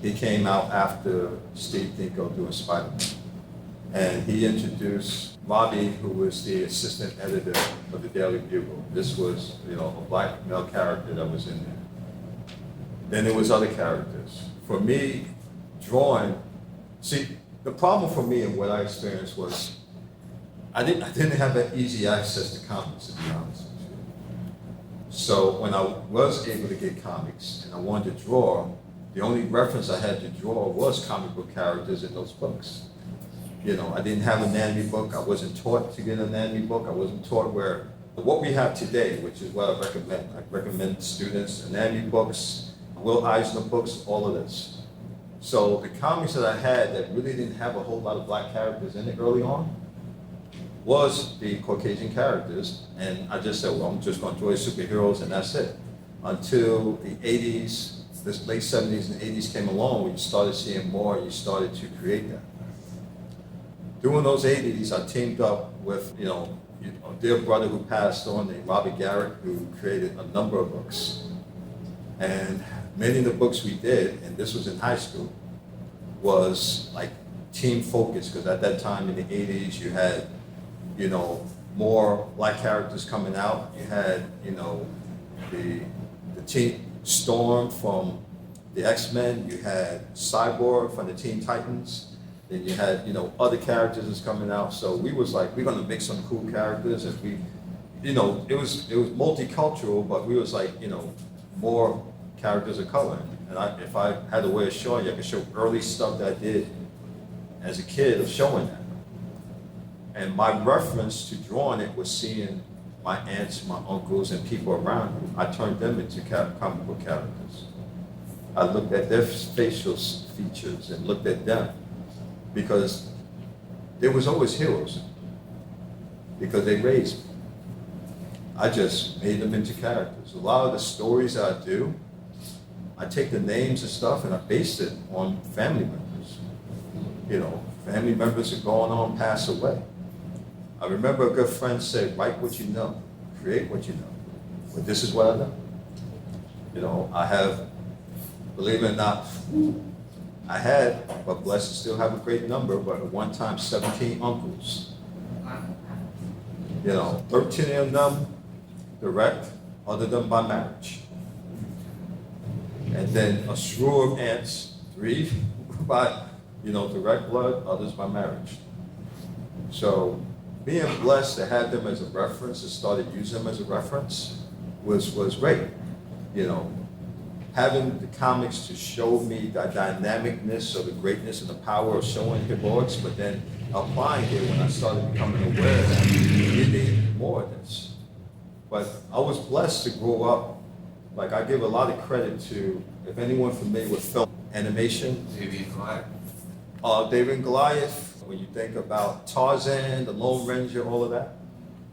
He came out after Steve Ditko doing Spider-Man. And he introduced Robbie, who was the assistant editor of the Daily Bugle. This was, a black male character that was in there. Then there was other characters. For me, drawing, the problem for me and what I experienced was I didn't have that easy access to comics, to be honest with you. So when I was able to get comics and I wanted to draw, the only reference I had to draw was comic book characters in those books. I didn't have an anatomy book. I wasn't taught to get an anatomy book. I wasn't taught what we have today, which is what I recommend. I recommend students anatomy books, Will Eisner books, all of this. So the comics that I had that really didn't have a whole lot of black characters in it early on was the Caucasian characters. And I just said, well, I'm just going to draw superheroes and that's it. Until the 80s, this late 70s and 80s came along where you started seeing more and you started to create that. During those 80s, I teamed up with, a dear brother who passed on named Robbie Garrett, who created a number of books. And many of the books we did, and this was in high school, was like team focused, because at that time in the 80s, you had, more black characters coming out. You had, the Team Storm from the X-Men. You had Cyborg from the Teen Titans. Then you had, other characters that's coming out. So we was like, we're gonna make some cool characters, and we, it was multicultural, but we was like, more characters of color. And if I had a way of showing you, I could show early stuff that I did as a kid of showing that. And my reference to drawing it was seeing my aunts, my uncles, and people around me. I turned them into comic book characters. I looked at their facial features and looked at them, because there was always heroes, because they raised me. I just made them into characters. A lot of the stories that I do, I take the names and stuff and I base it on family members. Family members are going on, pass away. I remember a good friend said, write what you know, create what you know. But this is what I know. I have, believe it or not, I had, but blessed to still have a great number, but at one time 17 uncles. 13 of them direct, other than by marriage. And then a slew of aunts, 3 by, direct blood, others by marriage. So being blessed to have them as a reference and started using them as a reference was great. Having the comics to show me the dynamicness of the greatness and the power of showing heroics, but then applying it when I started becoming aware that we needed more of this. But I was blessed to grow up, like I give a lot of credit to, if anyone familiar with film animation, David and Goliath. David and Goliath, when you think about Tarzan, the Lone Ranger, all of that.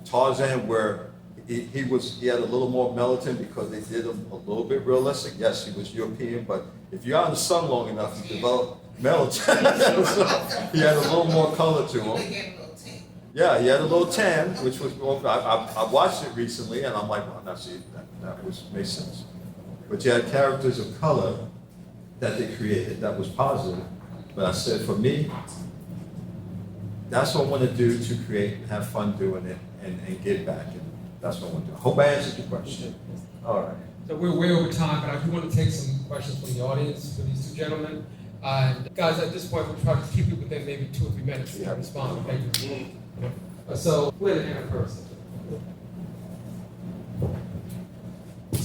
Tarzan, where he had a little more melatonin because they did him a little bit realistic. Yes, he was European, but if you're out in the sun long enough, you develop melatonin. So he had a little more color to him. Yeah, he had a little tan, which was, I watched it recently and I'm like, well, now see, that makes sense. But you had characters of color that they created that was positive. But I said, for me, that's what I want to do, to create and have fun doing it and give back. And that's what I want to do. I hope I answered your question. All right. So we're way over time, but I do want to take some questions from the audience for these two gentlemen. And guys, at this point, we'll try to keep it within maybe 2 or 3 minutes to respond. Thank you. So, Flynn, Anna first.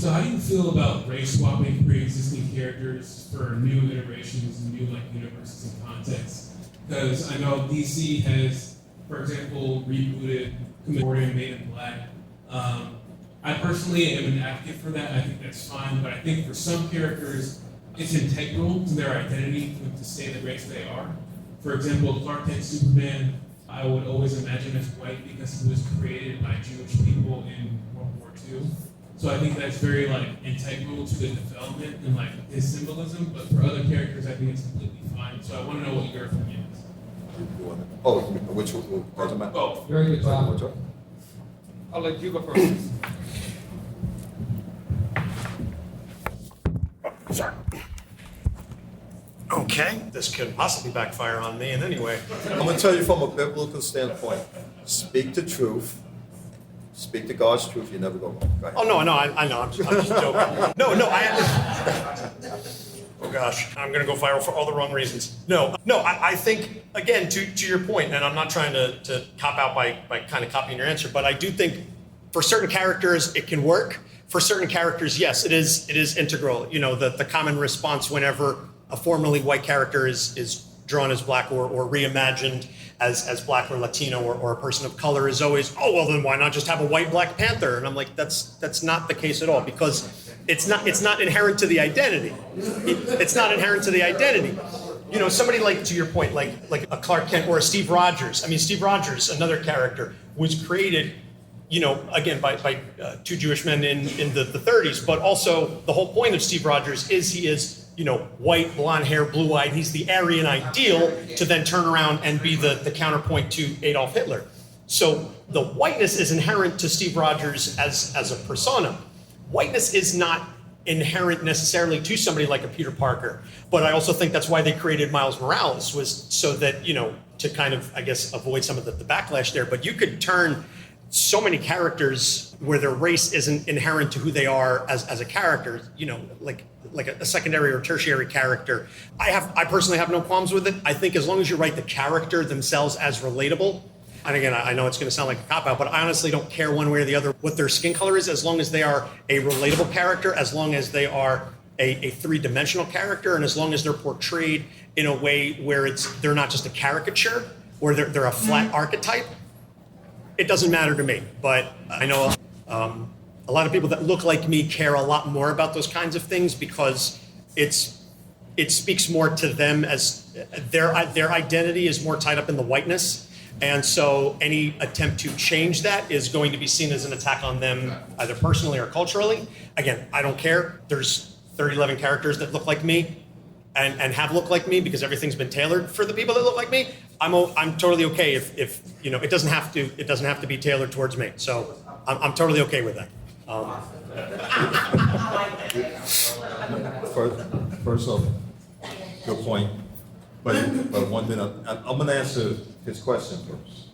So how do you feel about race swapping pre-existing characters for new iterations and new universes and contexts? Because I know DC has, for example, rebooted Gordon Made in Black. I personally am an advocate for that. I think that's fine, but I think for some characters, it's integral to their identity to stay the race they are. For example, Clark Kent Superman, I would always imagine as white because he was created by Jewish people in World War II. So I think that's very integral to the development and his symbolism. But for other characters, I think it's completely fine. So I want to know what your opinion is. Oh, which one? Doesn't matter. Both. Very good job. Which one? I'll let you go first. Sorry. Okay, this could possibly backfire on me in any way. I'm going to tell you from a biblical standpoint. Speak the truth. Speak to God's truth. You never go wrong. Go ahead. Oh, no, I know. I'm just joking. No, oh, gosh. I'm going to go viral for all the wrong reasons. No, I think, again, to your point, and I'm not trying to cop out by kind of copying your answer, but I do think for certain characters, it can work. For certain characters, yes, it is integral. You know, the common response whenever a formerly white character is drawn as black or reimagined as black or Latino or a person of color is always, oh, well, then why not just have a white Black Panther? And I'm like, that's not the case at all, because it's not inherent to the identity. It's not inherent to the identity. You know, somebody to your point, like a Clark Kent or a Steve Rogers. I mean, Steve Rogers, another character, was created, again, by two Jewish men in the 30s, but also the whole point of Steve Rogers is he is, white, blonde hair, blue-eyed. He's the Aryan ideal to then turn around and be the counterpoint to Adolf Hitler. So the whiteness is inherent to Steve Rogers as a persona. Whiteness is not inherent necessarily to somebody like a Peter Parker, but I also think that's why they created Miles Morales, was so that, to kind of, I guess, avoid some of the backlash there. But you could turn so many characters where their race isn't inherent to who they are as a character, like a secondary or tertiary character. I personally have no qualms with it. I think as long as you write the character themselves as relatable, and again, I know it's going to sound like a cop-out, but I honestly don't care one way or the other what their skin color is, as long as they are a relatable character, as long as they are a three-dimensional character, and as long as they're portrayed in a way where they're not just a caricature, or they're a flat archetype. It doesn't matter to me, but I know a lot of people that look like me care a lot more about those kinds of things because it speaks more to them, as their identity is more tied up in the whiteness. And so any attempt to change that is going to be seen as an attack on them, either personally or culturally. Again, I don't care. There's 11 characters that look like me and have looked like me because everything's been tailored for the people that look like me. I'm totally okay if it doesn't have to be tailored towards me. So I'm totally okay with that. First off, good point. But one thing, I'm going to answer his question first.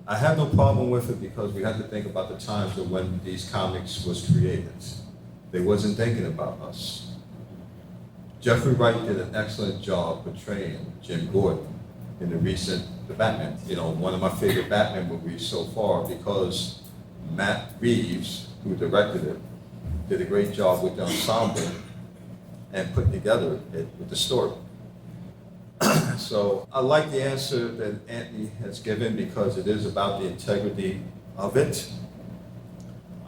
I have no problem with it because we have to think about the times of when these comics was created. They wasn't thinking about us. Jeffrey Wright did an excellent job portraying Jim Gordon in the Batman. One of my favorite Batman movies so far, because Matt Reeves, who directed it, did a great job with the ensemble and putting together it with the story. So I like the answer that Anthony has given because it is about the integrity of it.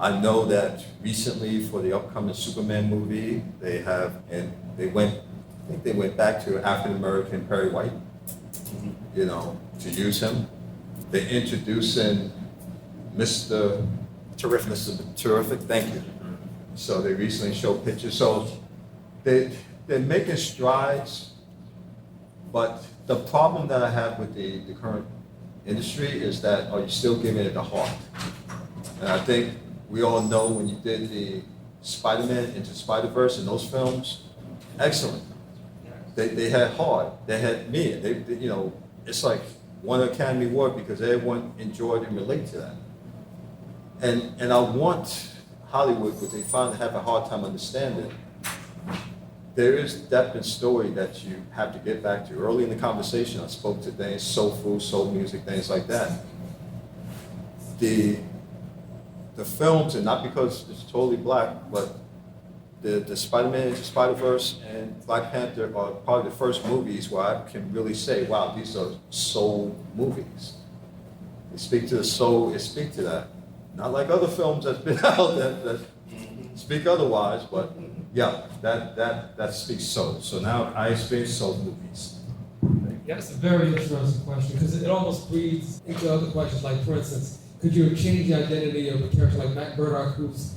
I know that recently for the upcoming Superman movie, they went back to African American Perry White, to use him. They're introducing Mr. Terrific, thank you. So they recently showed pictures. So they're making strides, but the problem that I have with the current industry is that, are you still giving it the heart? And I think we all know when you did the Spider-Man Into Spider-Verse and those films, excellent. They had heart. They had me. It's like won an Academy Award because everyone enjoyed and relate to that. And I want Hollywood, but they finally have a hard time understanding. There is depth and story that you have to get back to. Early in the conversation, I spoke to things, soul food, soul music, things like that. The the films, and not because it's totally black, but the Spider-Man, Spider-Verse, and Black Panther are probably the first movies where I can really say, wow, these are soul movies. They speak to the soul, they speak to that. Not like other films that's been out that speak otherwise, but yeah, that speaks soul. So now I experience soul movies. Yeah, it's a very interesting question because it almost breeds into other questions. Like, for instance, could you have changed the identity of a character like Matt Murdock, whose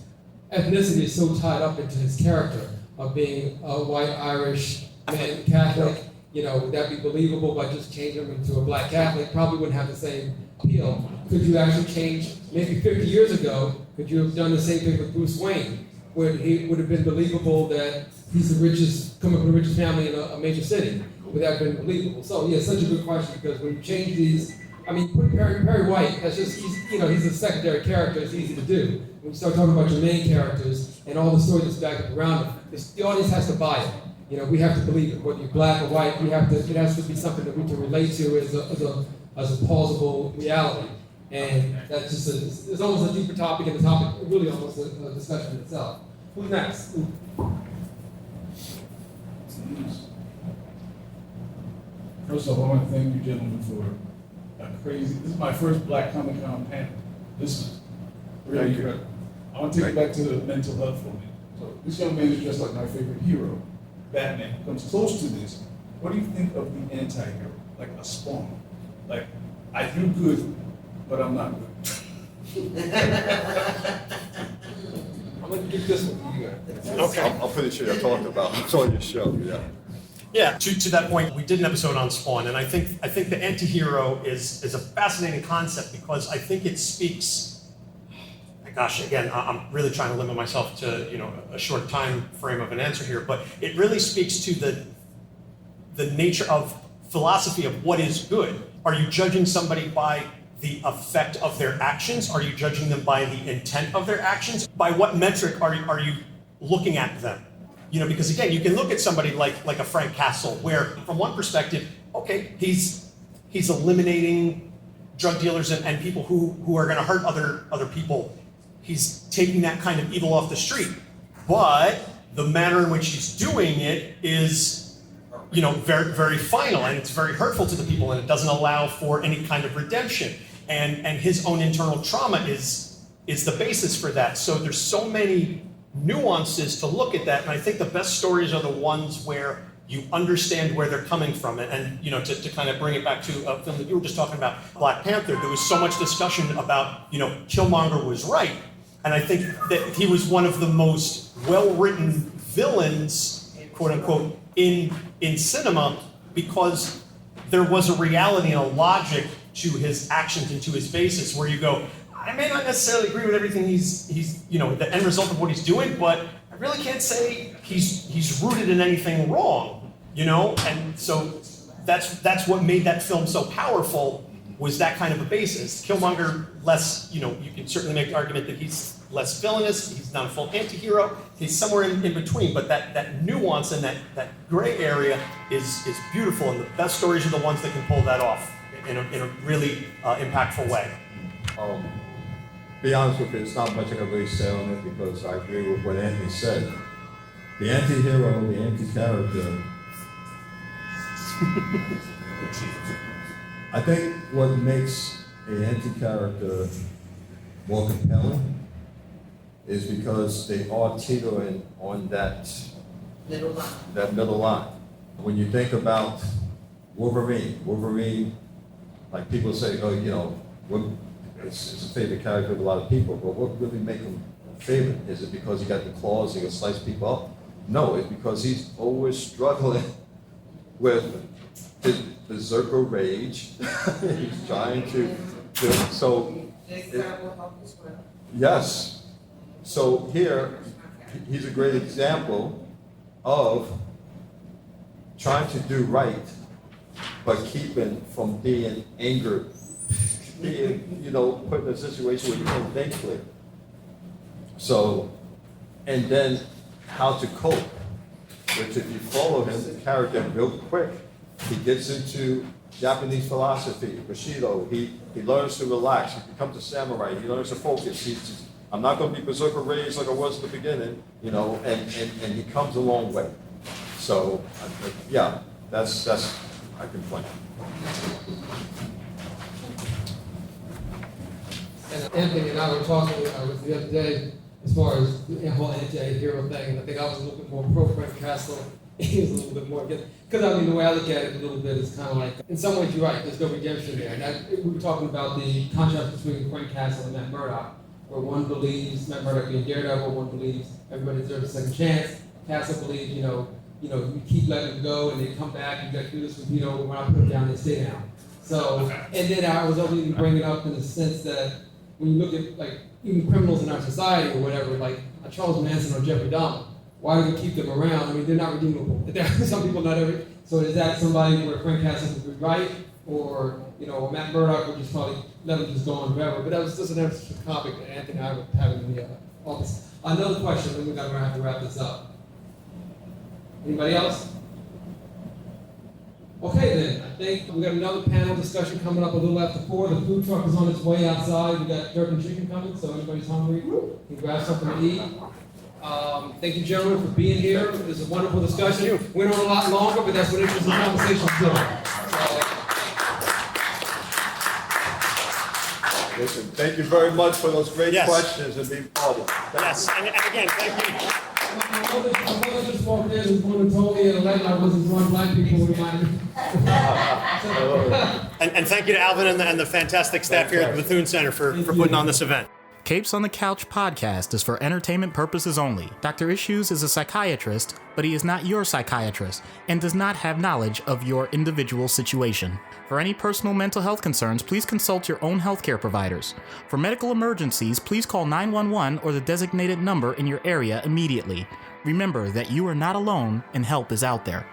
ethnicity is so tied up into his character of being a white Irish man, Catholic? You know, would that be believable by just changing him into a black Catholic? Probably wouldn't have the same appeal. Could you actually change, maybe 50 years ago, could you have done the same thing with Bruce Wayne? Where he would have been believable that he's the richest, coming from the richest family in a major city? Would that have been believable? So yeah, such a good question because when you change these, I mean, put Perry White, that's just, he's a secondary character, it's easy to do. When you start talking about your main characters and all the stories that's back up around them, the audience has to buy it. You know, we have to believe it, whether you're black or white, it has to be something that we can relate to as a plausible reality. And that's just it's almost a deeper topic, and the topic really almost a discussion in itself. Who's next? First of all, I want to thank you gentlemen for a crazy, this is my first Black Comic Con panel. This is really incredible. I want to take it back to the mental health for me. So this young man is just like my favorite hero, Batman, comes close to this. What do you think of the anti-hero? Like a Spawn? Like, I do good, but I'm not good. I'm going to give this one to you guys. Okay. I'm pretty sure I talked about it on your show, yeah. Yeah, to that point, we did an episode on Spawn, and I think the anti-hero is a fascinating concept because I think it speaks. Gosh, again, I'm really trying to limit myself to a short time frame of an answer here, but it really speaks to the nature of philosophy of what is good. Are you judging somebody by the effect of their actions? Are you judging them by the intent of their actions? By what metric are you looking at them? Because again, you can look at somebody like a Frank Castle, where from one perspective, okay, he's eliminating drug dealers and people who are going to hurt other people. He's taking that kind of evil off the street. But the manner in which he's doing it is, very, very final, and it's very hurtful to the people, and it doesn't allow for any kind of redemption. And his own internal trauma is the basis for that. So there's so many nuances to look at that, and I think the best stories are the ones where you understand where they're coming from. And to kind of bring it back to a film that you were just talking about, Black Panther, there was so much discussion about, Killmonger was right. And I think that he was one of the most well-written villains, quote unquote, in cinema, because there was a reality and a logic to his actions and to his basis where you go, I may not necessarily agree with everything he's the end result of what he's doing, but I really can't say he's rooted in anything wrong, And so that's what made that film so powerful, was that kind of a basis. Killmonger, less, you can certainly make the argument that he's less villainous, he's not a full anti-hero, he's somewhere in between, but that nuance and that gray area is beautiful, and the best stories are the ones that can pull that off in a really impactful way. Be honest with you, it's not much I can really say on it because I agree with what Anthony said. The anti-hero, the anti-character, I think what makes an anti-character more compelling is because they are teetering on that middle line. When you think about Wolverine, like people say, it's a favorite character of a lot of people, but what really makes him a favorite? Is it because he got the claws, he can slice people up? No, it's because he's always struggling with his berserker rage. He's trying to yes. So here, he's a great example of trying to do right, but keeping from being angered, being, put in a situation where you can't think clear. So, and then how to cope, which if you follow him, the character real quick, he gets into Japanese philosophy, Bushido, he learns to relax, he becomes a samurai, he learns to focus, I'm not going to be berserker raised like I was at the beginning, you know, and he comes a long way. So, yeah, that's I can point. And Anthony and I were talking the other day as far as the whole anti-hero thing, and I think I was a little bit more pro Frank Castle. He was a little bit more, because I mean, the way I look at it a little bit is kind of like, in some ways you're right, there's no redemption there. And we were talking about the contrast between Frank Castle and Matt Murdock, where one believes Matt Murdock being Daredevil, one believes everybody deserves a second chance. Castle believes, you know, you keep letting them go and they come back, you got to do this with, you know, when I put them down, they stay down. So, and then I was only even bringing it up in the sense that when you look at, like, even criminals in our society or whatever, like Charles Manson or Jeffrey Dahmer, why do we keep them around? I mean, they're not redeemable. Some people, not every. So is that somebody where Frank Castle would be right, or you know, Matt Murdock would just probably let him just go on forever? But that was just an extra topic that Anthony and I were having in the office. Another question, then we're gonna have to wrap this up. Anybody else? Okay then, I think we got another panel discussion coming up a little after 4. The food truck is on its way outside. We got jerk and chicken coming, so anybody's hungry, you can grab something to eat. Thank you, gentlemen, for being here. It was a wonderful discussion. Went on a lot longer, but that's what interesting conversations do. Listen, thank you very much for those great Yes. questions and being part of it. Yes, and again, thank you. My mother just walked in and one told me at 11 I wasn't drawing black people with my. And thank you to Alvin and the fantastic staff here at the Bethune Center for putting on this event. Capes on the Couch podcast is for entertainment purposes only. Dr. Issues is a psychiatrist, but he is not your psychiatrist and does not have knowledge of your individual situation. For any personal mental health concerns, please consult your own healthcare providers. For medical emergencies, please call 911 or the designated number in your area immediately. Remember that you are not alone and help is out there.